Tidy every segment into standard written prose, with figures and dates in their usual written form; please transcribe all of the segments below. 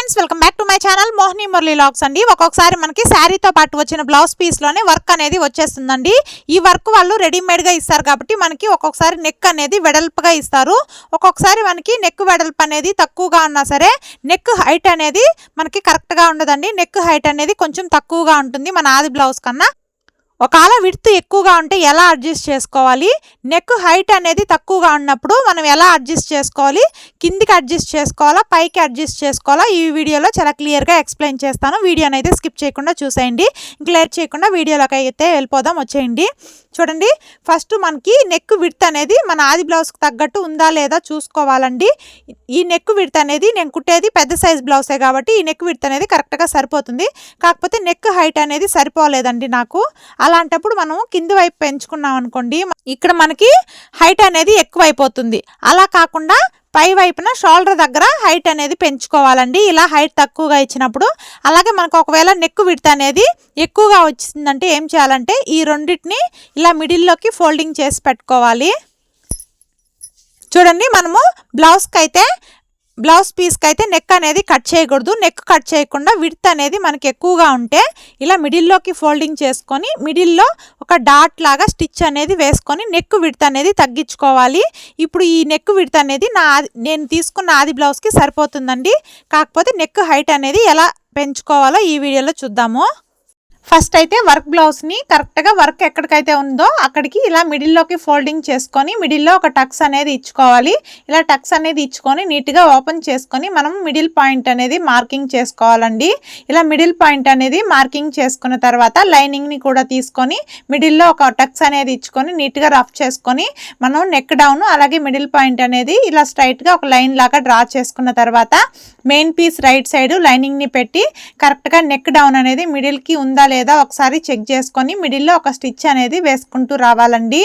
Friends welcome back to my channel Mohini Murali vlogs అండి. ఒక్కొక్కసారి మనకి శారీతో పాటు వచ్చిన బ్లౌజ్ పీస్లోనే వర్క్ అనేది వచ్చేస్తుందండి. ఈ వర్క్ వాళ్ళు రెడీమేడ్గా ఇస్తారు కాబట్టి మనకి ఒక్కొక్కసారి నెక్ అనేది వెడల్పుగా ఇస్తారు. ఒక్కొక్కసారి మనకి నెక్ వెడల్పు అనేది తక్కువగా ఉన్నా సరే నెక్ హైట్ అనేది మనకి కరెక్ట్గా ఉండదండి. నెక్ హైట్ అనేది కొంచెం తక్కువగా ఉంటుంది మన ఆది బ్లౌజ్ కన్నా. ఒకవేళ విడ్త్ ఎక్కువగా ఉంటే ఎలా అడ్జస్ట్ చేసుకోవాలి, నెక్ హైట్ అనేది తక్కువగా ఉన్నప్పుడు మనం ఎలా అడ్జస్ట్ చేసుకోవాలి, కిందికి అడ్జస్ట్ చేసుకోవాలా పైకి అడ్జస్ట్ చేసుకోవాలా, ఈ వీడియోలో చాలా క్లియర్గా ఎక్స్ప్లెయిన్ చేస్తాను. వీడియోని అయితే స్కిప్ చేయకుండా చూసేయండి. ఇంక లేట్ చేయకుండా వీడియోలోకి అయితే వెళ్ళిపోదాం, వచ్చేయండి. చూడండి, ఫస్ట్ మనకి నెక్ విడ్త్ అనేది మన ఆది బ్లౌజ్కి తగ్గట్టు ఉందా లేదా చూసుకోవాలండి. ఈ నెక్ విడ్త్ అనేది నేను కుట్టేది పెద్ద సైజ్ బ్లౌజే కాబట్టి ఈ నెక్ విడ్త్ అనేది కరెక్ట్గా సరిపోతుంది. కాకపోతే నెక్ హైట్ అనేది సరిపోలేదండి నాకు. అలాంటప్పుడు మనము కింది వైపు పెంచుకున్నాం అనుకోండి, ఇక్కడ మనకి హైట్ అనేది ఎక్కువ అయిపోతుంది. అలా కాకుండా పై వైపున షోల్డర్ దగ్గర హైట్ అనేది పెంచుకోవాలండి. ఇలా హైట్ తక్కువగా ఇచ్చినప్పుడు. అలాగే మనకు ఒకవేళ నెక్ విడ్త్ అనేది ఎక్కువగా వచ్చిందంటే ఏం చేయాలంటే ఈ రెండింటిని ఇలా మిడిల్లోకి ఫోల్డింగ్ చేసి పెట్టుకోవాలి. చూడండి, మనము బ్లౌజ్ పీస్కి అయితే నెక్ అనేది కట్ చేయకూడదు. నెక్ కట్ చేయకుండా విడ్త్ అనేది మనకి ఎక్కువగా ఉంటే ఇలా మిడిల్లోకి ఫోల్డింగ్ చేసుకొని మిడిల్లో ఒక డాట్ లాగా స్టిచ్ అనేది వేసుకొని నెక్ విడ్త్ అనేది తగ్గించుకోవాలి. ఇప్పుడు ఈ నెక్ విడ్త్ అనేది నేను తీసుకున్న ఆది బ్లౌజ్కి సరిపోతుందండి. కాకపోతే నెక్ హైట్ అనేది ఎలా పెంచుకోవాలో ఈ వీడియోలో చూద్దాము. ఫస్ట్ అయితే వర్క్ బ్లౌజ్ని కరెక్ట్గా వర్క్ ఎక్కడికైతే ఉందో అక్కడికి ఇలా మిడిల్లోకి ఫోల్డింగ్ చేసుకొని మిడిల్లో ఒక టక్స్ అనేది ఇచ్చుకోవాలి. ఇలా టక్స్ అనేది ఇచ్చుకొని నీట్గా ఓపెన్ చేసుకొని మనం మిడిల్ పాయింట్ అనేది మార్కింగ్ చేసుకోవాలండి. ఇలా మిడిల్ పాయింట్ అనేది మార్కింగ్ చేసుకున్న తర్వాత లైనింగ్ని కూడా తీసుకొని మిడిల్లో ఒక టక్స్ అనేది ఇచ్చుకొని నీట్గా రఫ్ చేసుకొని మనం నెక్ డౌన్ అలాగే మిడిల్ పాయింట్ అనేది ఇలా స్ట్రైట్గా ఒక లైన్ లాగా డ్రా చేసుకున్న తర్వాత మెయిన్ పీస్ రైట్ సైడ్ లైనింగ్ని పెట్టి కరెక్ట్గా నెక్ డౌన్ అనేది మిడిల్కి ఉందా లేదా ఒకసారి చెక్ చేసుకొని మిడిల్లో ఒక స్టిచ్ అనేది వేసుకుంటూ రావాలండి.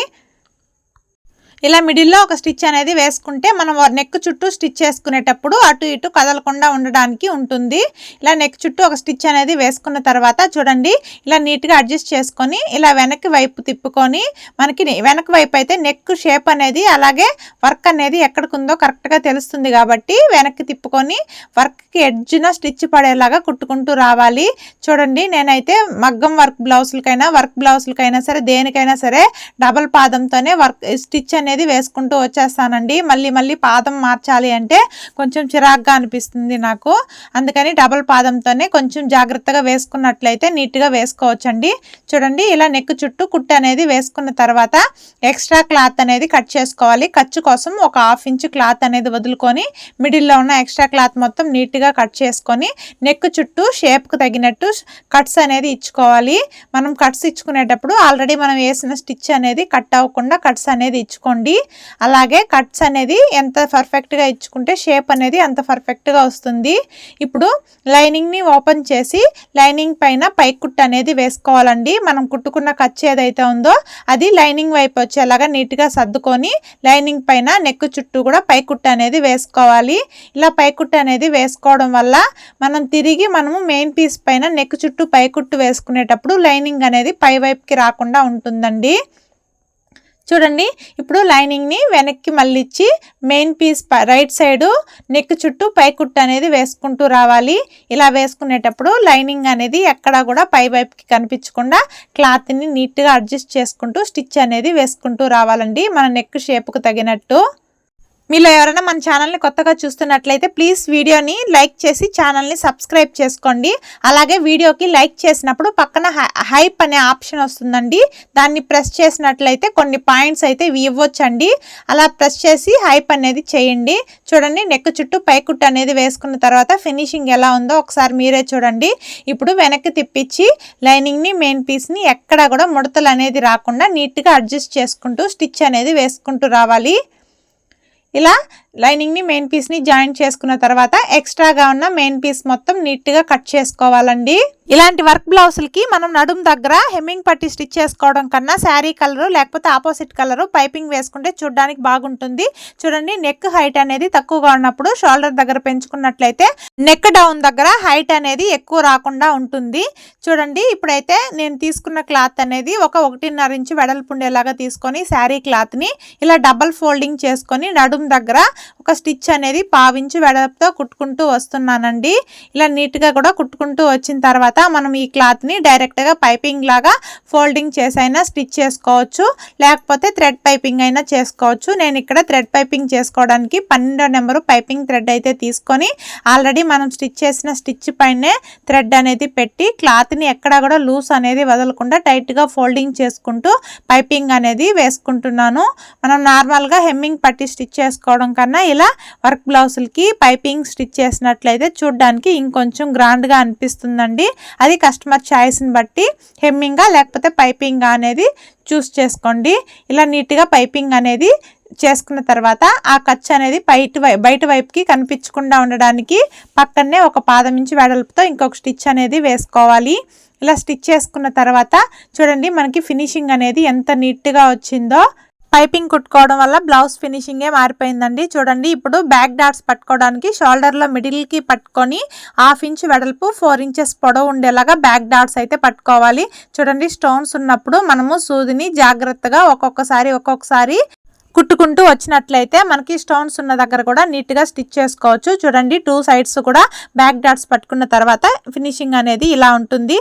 ఇలా మిడిల్లో ఒక స్టిచ్ అనేది వేసుకుంటే మనం నెక్ చుట్టూ స్టిచ్ చేసుకునేటప్పుడు అటు ఇటు కదలకుండా ఉండడానికి ఉంటుంది. ఇలా నెక్ చుట్టూ ఒక స్టిచ్ అనేది వేసుకున్న తర్వాత చూడండి, ఇలా నీట్గా అడ్జస్ట్ చేసుకొని ఇలా వెనక్కి వైపు తిప్పుకొని మనకి వెనక వైపు అయితే నెక్ షేప్ అనేది అలాగే వర్క్ అనేది ఎక్కడికుందో కరెక్ట్గా తెలుస్తుంది కాబట్టి వెనక్కి తిప్పుకొని వర్క్కి ఎడ్జ్న స్టిచ్ పడేలాగా కుట్టుకుంటూ రావాలి. చూడండి, నేనైతే మగ్గం వర్క్ బ్లౌజులకైనా సరే దేనికైనా సరే డబల్ పాదంతోనే స్టిచ్ అనేది వేసుకుంటూ వచ్చేస్తానండి. మళ్ళీ పాదం మార్చాలి అంటే కొంచెం చిరాగ్గా అనిపిస్తుంది నాకు. అందుకని డబల్ పాదంతోనే కొంచెం జాగ్రత్తగా వేసుకున్నట్లయితే నీట్గా వేసుకోవచ్చండి. చూడండి, ఇలా నెక్ చుట్టూ కుట్టు అనేది వేసుకున్న తర్వాత ఎక్స్ట్రా క్లాత్ అనేది కట్ చేసుకోవాలి. ఖర్చు కోసం ఒక 1/2 ఇంచ్ క్లాత్ అనేది వదులుకొని మిడిల్లో ఉన్న ఎక్స్ట్రా క్లాత్ మొత్తం నీట్గా కట్ చేసుకొని నెక్ చుట్టూ షేప్కి తగినట్టు కట్స్ అనేది ఇచ్చుకోవాలి. మనం కట్స్ ఇచ్చుకునేటప్పుడు ఆల్రెడీ మనం వేసిన స్టిచ్ అనేది కట్ అవ్వకుండా కట్స్ అనేది ఇచ్చుకోండి. అలాగే కట్స్ అనేది ఎంత పర్ఫెక్ట్గా ఇచ్చుకుంటే షేప్ అనేది అంత పర్ఫెక్ట్గా వస్తుంది. ఇప్పుడు లైనింగ్ని ఓపెన్ చేసి లైనింగ్ పైన పై కుట్టు అనేది వేసుకోవాలండి. మనం కుట్టుకున్న ఖర్చు ఏదైతే ఉందో అది లైనింగ్ వైపు వచ్చేలాగా నీట్గా సర్దుకొని లైనింగ్ పైన నెక్ చుట్టూ కూడా పై కుట్టు అనేది వేసుకోవాలి. ఇలా పై కుట్టు అనేది వేసుకోవడం వల్ల మనము మెయిన్ పీస్ పైన నెక్ చుట్టూ పై కుట్టు వేసుకునేటప్పుడు లైనింగ్ అనేది పై వైపుకి రాకుండా ఉంటుందండి. చూడండి, ఇప్పుడు లైనింగ్ని వెనక్కి మళ్ళించి main piece right side neck చుట్టూ పై కుట్టు అనేది వేసుకుంటూ రావాలి. ఇలా వేసుకునేటప్పుడు లైనింగ్ అనేది ఎక్కడా కూడా పై వైపుకి కనిపించకుండా క్లాత్ని నీట్గా అడ్జస్ట్ చేసుకుంటూ స్టిచ్ అనేది వేసుకుంటూ రావాలండి మన నెక్ షేప్కు తగినట్టు. మీలో ఎవరైనా మన ఛానల్ని కొత్తగా చూస్తున్నట్లయితే ప్లీజ్ వీడియోని లైక్ చేసి ఛానల్ని సబ్స్క్రైబ్ చేసుకోండి. అలాగే వీడియోకి లైక్ చేసినప్పుడు పక్కన హైప్ అనే ఆప్షన్ వస్తుందండి. దాన్ని ప్రెస్ చేసినట్లయితే కొన్ని పాయింట్స్ అయితే ఇవ్వచ్చండి. అలా ప్రెస్ చేసి హైప్ అనేది చేయండి. చూడండి, నెక్ చుట్టూ పైకుట్టు అనేది వేసుకున్న తర్వాత ఫినిషింగ్ ఎలా ఉందో ఒకసారి మీరే చూడండి. ఇప్పుడు వెనక్కి తిప్పించి లైనింగ్ని మెయిన్ పీస్ని ఎక్కడా కూడా ముడతలు అనేది రాకుండా నీట్గా అడ్జస్ట్ చేసుకుంటూ స్టిచ్ అనేది వేసుకుంటూ రావాలి. ఇలా లైనింగ్ని మెయిన్ పీస్ని జాయింట్ చేసుకున్న తర్వాత ఎక్స్ట్రాగా ఉన్న మెయిన్ పీస్ మొత్తం నీట్గా కట్ చేసుకోవాలండి. ఇలాంటి వర్క్ బ్లౌజులకి మనం నడుము దగ్గర హెమ్మింగ్ పట్టి స్టిచ్ చేసుకోవడం కన్నా శారీ కలరు లేకపోతే ఆపోజిట్ కలరు పైపింగ్ వేసుకుంటే చూడడానికి బాగుంటుంది. చూడండి, నెక్ హైట్ అనేది తక్కువగా ఉన్నప్పుడు షోల్డర్ దగ్గర పెంచుకున్నట్లయితే నెక్ డౌన్ దగ్గర హైట్ అనేది ఎక్కువ రాకుండా ఉంటుంది. చూడండి, ఇప్పుడైతే నేను తీసుకున్న క్లాత్ అనేది ఒక 1.5 ఇంచు వెడల్పు ఉండేలాగా తీసుకొని శారీ క్లాత్ని ఇలా డబల్ ఫోల్డింగ్ చేసుకొని నడుము దగ్గర ఒక స్టిచ్ అనేది పావించి వెడల్పుతో కుట్టుకుంటూ వస్తున్నానండి. ఇలా నీట్గా కూడా కుట్టుకుంటూ వచ్చిన తర్వాత మనం ఈ క్లాత్ని డైరెక్ట్గా పైపింగ్ లాగా ఫోల్డింగ్ చేసైనా స్టిచ్ చేసుకోవచ్చు, లేకపోతే థ్రెడ్ పైపింగ్ అయినా చేసుకోవచ్చు. నేను ఇక్కడ థ్రెడ్ పైపింగ్ చేసుకోవడానికి 12వ నెంబరు పైపింగ్ థ్రెడ్ అయితే తీసుకొని ఆల్రెడీ మనం స్టిచ్ చేసిన స్టిచ్ పైనే థ్రెడ్ అనేది పెట్టి క్లాత్ని ఎక్కడా కూడా లూస్ అనేది వదలకుండా టైట్గా ఫోల్డింగ్ చేసుకుంటూ పైపింగ్ అనేది వేసుకుంటున్నాను. మనం నార్మల్గా హెమ్మింగ్ పట్టి స్టిచ్ చేసుకోవడం కన్నా ఇలా వర్క్ బ్లౌజులకి పైపింగ్ స్టిచ్ చేసినట్లయితే చూడడానికి ఇంకొంచెం గ్రాండ్గా అనిపిస్తుందండి. అది కస్టమర్ చాయిస్ని బట్టి హెమ్మింగా లేకపోతే పైపింగ్ అనేది చూస్ చేసుకోండి. ఇలా నీట్గా పైపింగ్ అనేది చేసుకున్న తర్వాత ఆ ఖర్చు అనేది బయట వైపుకి కనిపించకుండా ఉండడానికి పక్కనే ఒక పాదం ఇంచు వెడల్పుతో ఇంకొక స్టిచ్ అనేది వేసుకోవాలి. ఇలా స్టిచ్ చేసుకున్న తర్వాత చూడండి మనకి ఫినిషింగ్ అనేది ఎంత నీట్గా వచ్చిందో. పైపింగ్ కుట్టుకోవడం వల్ల బ్లౌజ్ ఫినిషింగే మారిపోయిందండి. చూడండి ఇప్పుడు బ్యాక్ డాట్స్ పట్టుకోవడానికి షోల్డర్లో మిడిల్కి పట్టుకొని 1/2 ఇంచ్ వెడల్పు 4 ఇంచెస్ పొడవు ఉండేలాగా బ్యాక్ డాట్స్ అయితే పట్టుకోవాలి. చూడండి స్టోన్స్ ఉన్నప్పుడు మనము సూదిని జాగ్రత్తగా ఒక్కొక్కసారి కుట్టుకుంటూ వచ్చినట్లయితే మనకి స్టోన్స్ ఉన్న దగ్గర కూడా నీట్గా స్టిచ్ చేసుకోవచ్చు. చూడండి 2 సైడ్స్ కూడా బ్యాక్ డాట్స్ పట్టుకున్న తర్వాత ఫినిషింగ్ అనేది ఇలా ఉంటుంది.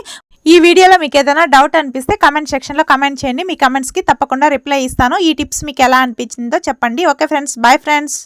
ఈ వీడియోలో మీకు ఏదైనా డౌట్ అనిపిస్తే కమెంట్ సెక్షన్లో కమెంట్ చేయండి. మీ కమెంట్స్కి తప్పకుండా రిప్లై ఇస్తాను. ఈ టిప్స్ మీకు ఎలా అనిపించిందో చెప్పండి. Okay friends, bye friends.